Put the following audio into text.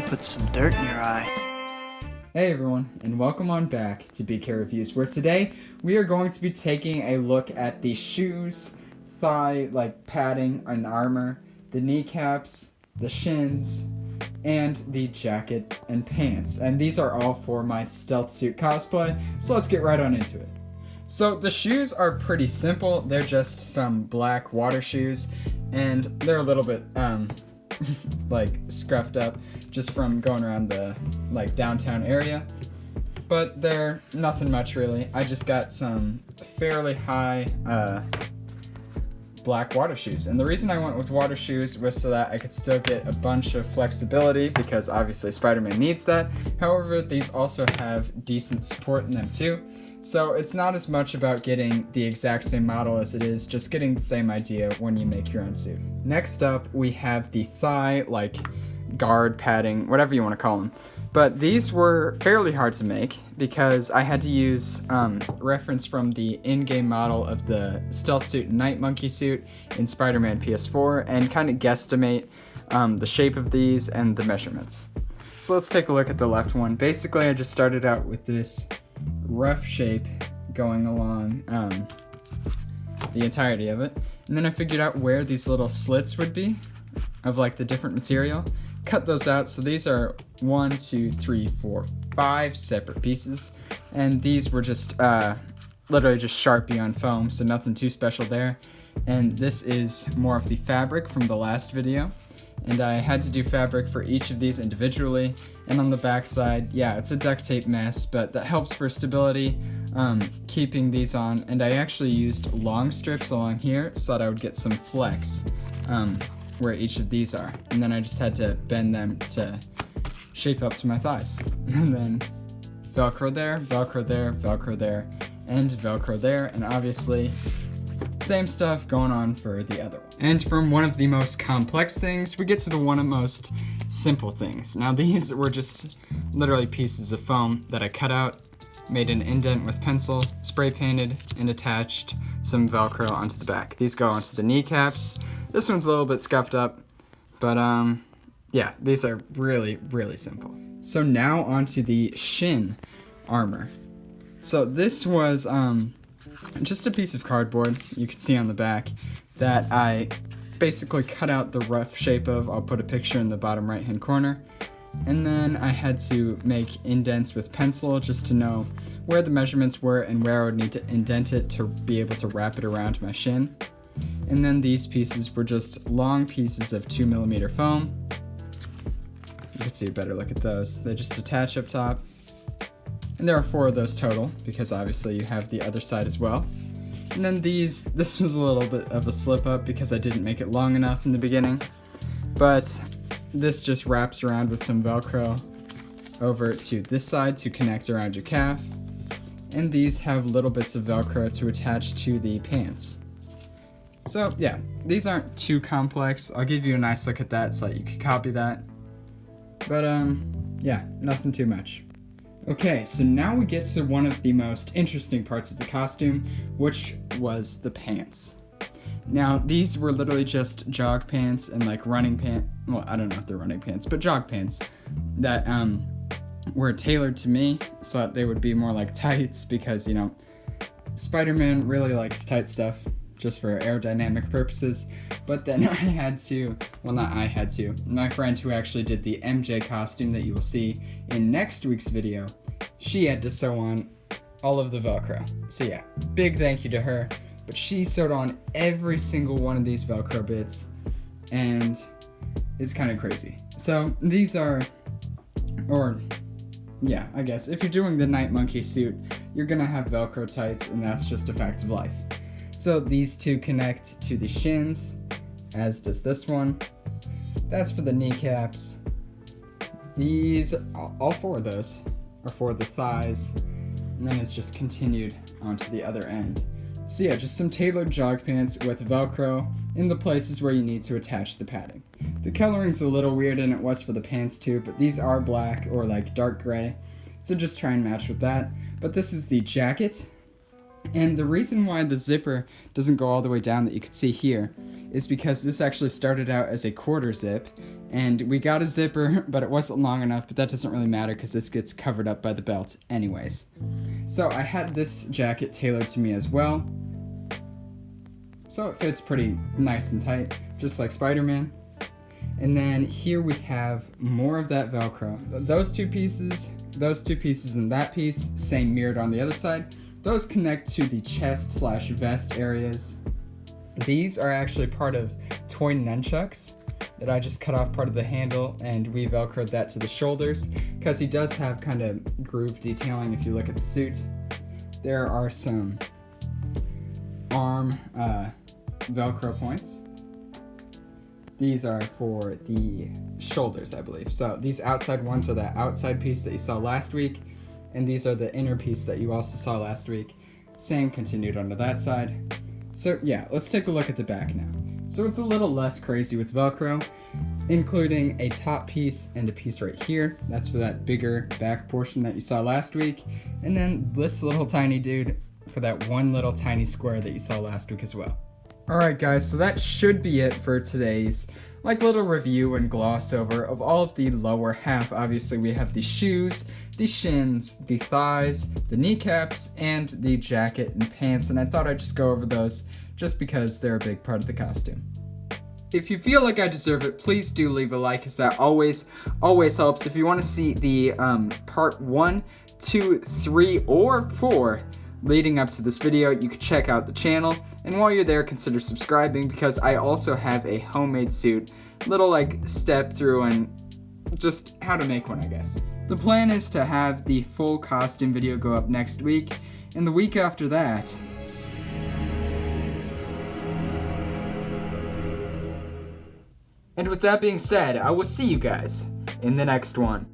put some dirt in your eye. Hey everyone, and welcome on back to BK Reviews, where today we are going to be taking a look at the shoes, thigh padding and armor, the kneecaps, the shins, and the jacket and pants. And these are all for my Stealth Suit Cosplay, so let's get right on into it. So the shoes are pretty simple. They're just some black water shoes, and they're a little bit scruffed up just from going around the downtown area, but they're nothing much really. I just got some fairly high black water shoes, and the reason I went with water shoes was so that I could still get a bunch of flexibility, because obviously Spider-Man needs that. However, these also have decent support in them too, so it's not as much about getting the exact same model as it is just getting the same idea when you make your own suit. Next up, we have the thigh, guard padding, whatever you want to call them. But these were fairly hard to make because I had to use reference from the in-game model of the Stealth Suit Night Monkey suit in Spider-Man PS4 and kind of guesstimate the shape of these and the measurements. So let's take a look at the left one. Basically, I just started out with this rough shape going along the entirety of it, and then I figured out where these little slits would be of the different material, cut those out. So these are 1, 2, 3, 4, 5 separate pieces, and these were just literally just Sharpie on foam, so nothing too special there. And this is more of the fabric from the last video, and I had to do fabric for each of these individually. And on the back side, yeah, it's a duct tape mess, but that helps for stability, keeping these on. And I actually used long strips along here so that I would get some flex where each of these are. And then I just had to bend them to shape up to my thighs. And then Velcro there, Velcro there, Velcro there, and Velcro there. And obviously, same stuff going on for the other one. And from one of the most complex things, we get to the one of the most simple things. Now these were just literally pieces of foam that I cut out, made an indent with pencil, spray painted, and attached some Velcro onto the back. These go onto the kneecaps. This one's a little bit scuffed up, but yeah, these are really, really simple. So now onto the Shin armor. So this was just a piece of cardboard you can see on the back that I basically cut out the rough shape of. I'll put a picture in the bottom right hand corner. And then I had to make indents with pencil just to know where the measurements were and where I would need to indent it to be able to wrap it around my shin. And then these pieces were just long pieces of 2mm foam. You can see a better look at those. They just attach up top. And there are 4 of those total, because obviously you have the other side as well. And then this was a little bit of a slip up because I didn't make it long enough in the beginning. But this just wraps around with some Velcro over to this side to connect around your calf. And these have little bits of Velcro to attach to the pants. So yeah, these aren't too complex. I'll give you a nice look at that so that you can copy that. But yeah, nothing too much. Okay, so now we get to one of the most interesting parts of the costume, which was the pants. Now, these were literally just jog pants and running pants. Well, I don't know if they're running pants, but jog pants that were tailored to me so that they would be more like tights, because, Spider-Man really likes tight stuff just for aerodynamic purposes. But then I had to, well, not I had to, my friend who actually did the MJ costume that you will see in next week's video, she had to sew on all of the Velcro. So yeah, big thank you to her. But she sewed on every single one of these Velcro bits, and it's kind of crazy. So these are, or yeah, I guess if you're doing the Night Monkey suit, you're gonna have Velcro tights, and that's just a fact of life. So these two connect to the shins, as does this one. That's for the kneecaps. These, all 4 of those are for the thighs, and then it's just continued onto the other end. So yeah, just some tailored jog pants with Velcro in the places where you need to attach the padding. The coloring's a little weird, and it was for the pants too, but these are black or dark gray, so just try and match with that. But this is the jacket. And the reason why the zipper doesn't go all the way down that you can see here is because this actually started out as a quarter zip, And we got a zipper, but it wasn't long enough, but that doesn't really matter because this gets covered up by the belt anyways. So I had this jacket tailored to me as well. So it fits pretty nice and tight, just like Spider-Man. And then here we have more of that Velcro. Those two pieces, and that piece, same mirrored on the other side. Those connect to the chest/vest areas. These are actually part of toy nunchucks that I just cut off part of the handle and we Velcroed that to the shoulders because he does have kind of groove detailing if you look at the suit. There are some arm Velcro points. These are for the shoulders, I believe. So these outside ones are that outside piece that you saw last week, and these are the inner piece that you also saw last week. Same continued onto that side. So yeah, let's take a look at the back now. So it's a little less crazy with Velcro, including a top piece and a piece right here. That's for that bigger back portion that you saw last week. And then this little tiny dude for that one little tiny square that you saw last week as well. Alright guys, so that should be it for today's little review and gloss over of all of the lower half. Obviously we have the shoes, the shins, the thighs, the kneecaps, and the jacket and pants, and I thought I'd just go over those just because they're a big part of the costume. If you feel like I deserve it, please do leave a like, as that always helps. If you want to see the part 1, 2, 3, or 4 leading up to this video, you can check out the channel, and while you're there, consider subscribing because I also have a homemade suit, little step through and just how to make one, I guess. The plan is to have the full costume video go up next week, and the week after that, and with that being said, I will see you guys in the next one.